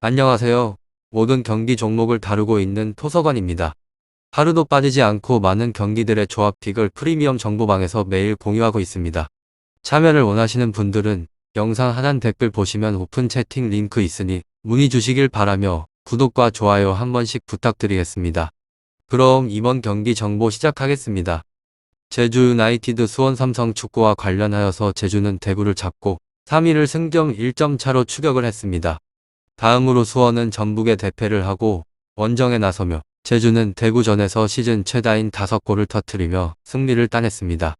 안녕하세요. 모든 경기 종목을 다루고 있는 토서관입니다. 하루도 빠지지 않고 많은 경기들의 조합픽을 프리미엄 정보방에서 매일 공유하고 있습니다. 참여를 원하시는 분들은 영상 하단 댓글 보시면 오픈 채팅 링크 있으니 문의 주시길 바라며 구독과 좋아요 한 번씩 부탁드리겠습니다. 그럼 이번 경기 정보 시작하겠습니다. 제주 유나이티드 수원 삼성 축구와 관련하여서 제주는 대구를 잡고 3위를 승점 1점 차로 추격을 했습니다. 다음으로 수원은 전북에 대패를 하고 원정에 나서며 제주는 대구전에서 시즌 최다인 5골을 터뜨리며 승리를 따냈습니다.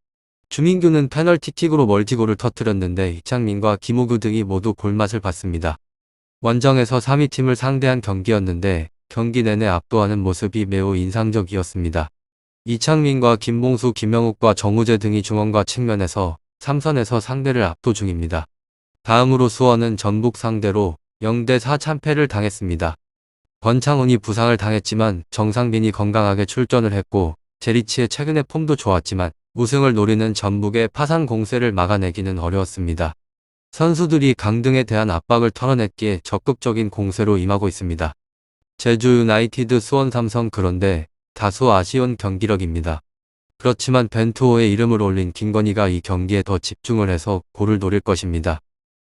주민규는 페널티킥으로 멀티골을 터뜨렸는데 이창민과 김우규 등이 모두 골맛을 봤습니다. 원정에서 3위 팀을 상대한 경기였는데 경기 내내 압도하는 모습이 매우 인상적이었습니다. 이창민과 김봉수, 김영욱과 정우재 등이 중원과 측면에서 3선에서 상대를 압도 중입니다. 다음으로 수원은 전북 상대로 0대4 참패를 당했습니다. 권창훈이 부상을 당했지만 정상빈이 건강하게 출전을 했고 제리치의 최근의 폼도 좋았지만 우승을 노리는 전북의 파산 공세를 막아내기는 어려웠습니다. 선수들이 강등에 대한 압박을 털어냈기에 적극적인 공세로 임하고 있습니다. 제주 유나이티드 수원 삼성 그런데 다소 아쉬운 경기력입니다. 그렇지만 벤투호의 이름을 올린 김건희가 이 경기에 더 집중을 해서 골을 노릴 것입니다.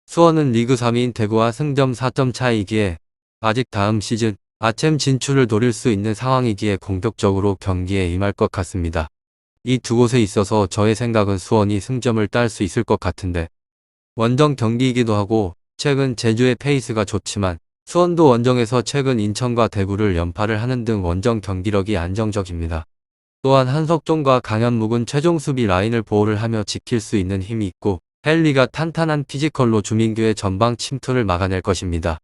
수원은 리그 3위인 대구와 승점 4점 차이기에 아직 다음 시즌 아챔 진출을 노릴 수 있는 상황이기에 공격적으로 경기에 임할 것 같습니다. 이 두 곳에 있어서 저의 생각은 수원이 승점을 딸 수 있을 것 같은데 원정 경기이기도 하고 최근 제주의 페이스가 좋지만 수원도 원정에서 최근 인천과 대구를 연파를 하는 등 원정 경기력이 안정적입니다. 또한 한석종과 강현묵은 최종 수비 라인을 보호를 하며 지킬 수 있는 힘이 있고 헨리가 탄탄한 피지컬로 주민규의 전방 침투를 막아낼 것입니다.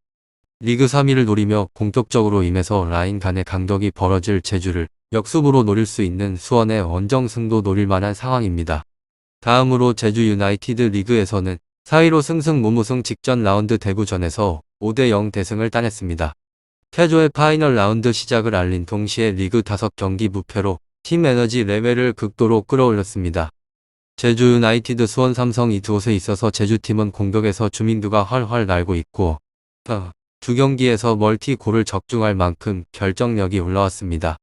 리그 3위를 노리며 공격적으로 임해서 라인 간의 강덕이 벌어질 제주를 역습으로 노릴 수 있는 수원의 원정승도 노릴 만한 상황입니다. 다음으로 제주 유나이티드 리그에서는 4위로 승승무무승 직전 라운드 대구전에서 5대0 대승을 따냈습니다. 태조의 파이널 라운드 시작을 알린 동시에 리그 5경기 무패로 팀 에너지 레벨을 극도로 끌어올렸습니다. 제주 유나이티드 수원 삼성 이 두 곳에 있어서 제주팀은 공격에서 주민규가 활활 날고 있고 두 경기에서 멀티골을 적중할 만큼 결정력이 올라왔습니다.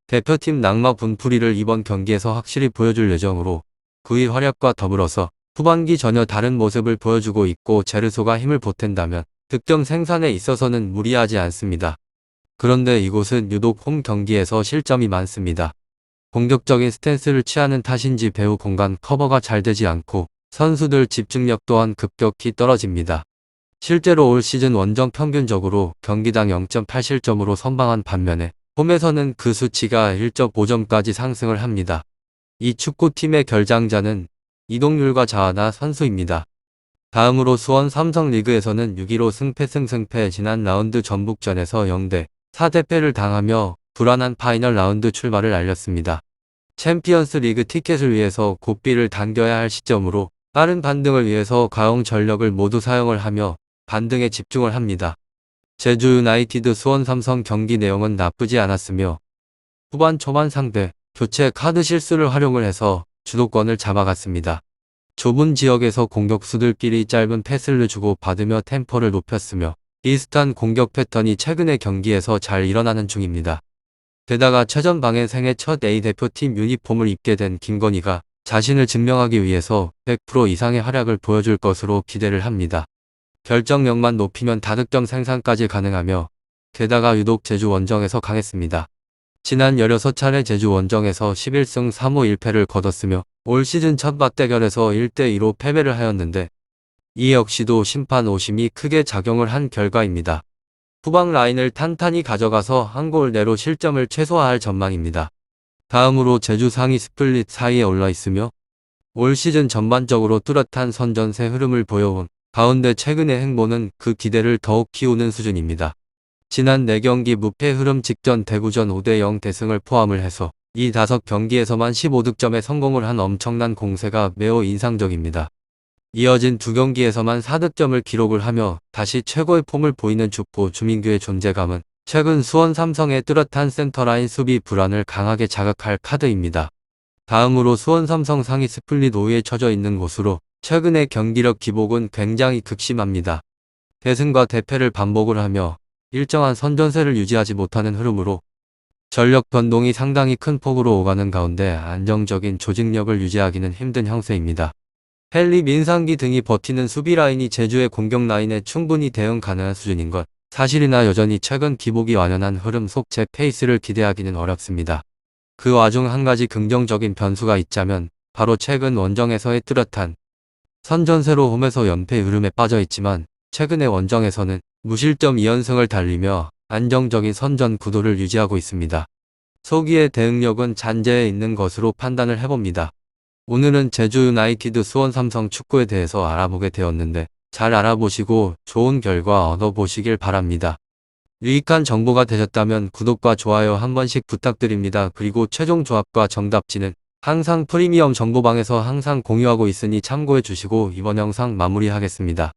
대표팀 낙마 분풀이를 이번 경기에서 확실히 보여줄 예정으로 그의 활약과 더불어서 후반기 전혀 다른 모습을 보여주고 있고 제르소가 힘을 보탠다면 득점 생산에 있어서는 무리하지 않습니다. 그런데 이곳은 유독 홈 경기에서 실점이 많습니다. 공격적인 스탠스를 취하는 탓인지 배우 공간 커버가 잘 되지 않고 선수들 집중력 또한 급격히 떨어집니다. 실제로 올 시즌 원정 평균적으로 경기당 0.8실점으로 선방한 반면에 홈에서는 그 수치가 1.5점까지 상승을 합니다. 이 축구팀의 결장자는 이동률과 자하나 선수입니다. 다음으로 수원 삼성 리그에서는 6위로 승패 지난 라운드 전북전에서 0대4 대패를 당하며 불안한 파이널 라운드 출발을 알렸습니다. 챔피언스 리그 티켓을 위해서 고삐를 당겨야 할 시점으로 빠른 반등을 위해서 가용 전력을 모두 사용을 하며 반등에 집중을 합니다. 제주 유나이티드 수원 삼성 경기 내용은 나쁘지 않았으며 후반 초반 상대 교체 카드 실수를 활용을 해서 주도권을 잡아갔습니다. 좁은 지역에서 공격수들끼리 짧은 패스를 주고 받으며 템포를 높였으며 비슷한 공격 패턴이 최근의 경기에서 잘 일어나는 중입니다. 게다가 최전방에 생애 첫 A대표팀 유니폼을 입게 된 김건희가 자신을 증명하기 위해서 100% 이상의 활약을 보여줄 것으로 기대를 합니다. 결정력만 높이면 다득점 생산까지 가능하며 게다가 유독 제주 원정에서 강했습니다. 지난 16차례 제주 원정에서 11승 3무 1패를 거뒀으며 올 시즌 첫 맞대결에서 1대2로 패배를 하였는데 이 역시도 심판 오심이 크게 작용을 한 결과입니다. 후방 라인을 탄탄히 가져가서 한 골 내로 실점을 최소화할 전망입니다. 다음으로 제주 상위 스플릿 4위에 올라 있으며 올 시즌 전반적으로 뚜렷한 선전세 흐름을 보여온 가운데 최근의 행보는 그 기대를 더욱 키우는 수준입니다. 지난 4경기 무패 흐름 직전 대구전 5대0 대승을 포함을 해서 이 5경기에서만 15득점에 성공을 한 엄청난 공세가 매우 인상적입니다. 이어진 2경기에서만 4득점을 기록을 하며 다시 최고의 폼을 보이는 주포 주민규의 존재감은 최근 수원 삼성의 뚜렷한 센터라인 수비 불안을 강하게 자극할 카드입니다. 다음으로 수원 삼성 상위 스플릿 5위에 처져 있는 곳으로 최근의 경기력 기복은 굉장히 극심합니다. 대승과 대패를 반복을 하며 일정한 선전세를 유지하지 못하는 흐름으로 전력 변동이 상당히 큰 폭으로 오가는 가운데 안정적인 조직력을 유지하기는 힘든 형세입니다. 헨리, 민상기 등이 버티는 수비 라인이 제주의 공격 라인에 충분히 대응 가능한 수준인 것 사실이나 여전히 최근 기복이 완연한 흐름 속 제 페이스를 기대하기는 어렵습니다. 그 와중 한 가지 긍정적인 변수가 있자면 바로 최근 원정에서의 뚜렷한 선전세로 홈에서 연패 흐름에 빠져 있지만 최근의 원정에서는 무실점 2연승을 달리며 안정적인 선전 구도를 유지하고 있습니다. 소기의 대응력은 잔재해 있는 것으로 판단을 해봅니다. 오늘은 제주 유나이티드 수원 삼성 축구에 대해서 알아보게 되었는데 잘 알아보시고 좋은 결과 얻어보시길 바랍니다. 유익한 정보가 되셨다면 구독과 좋아요 한 번씩 부탁드립니다. 그리고 최종 조합과 정답지는 항상 프리미엄 정보방에서 항상 공유하고 있으니 참고해 주시고 이번 영상 마무리하겠습니다.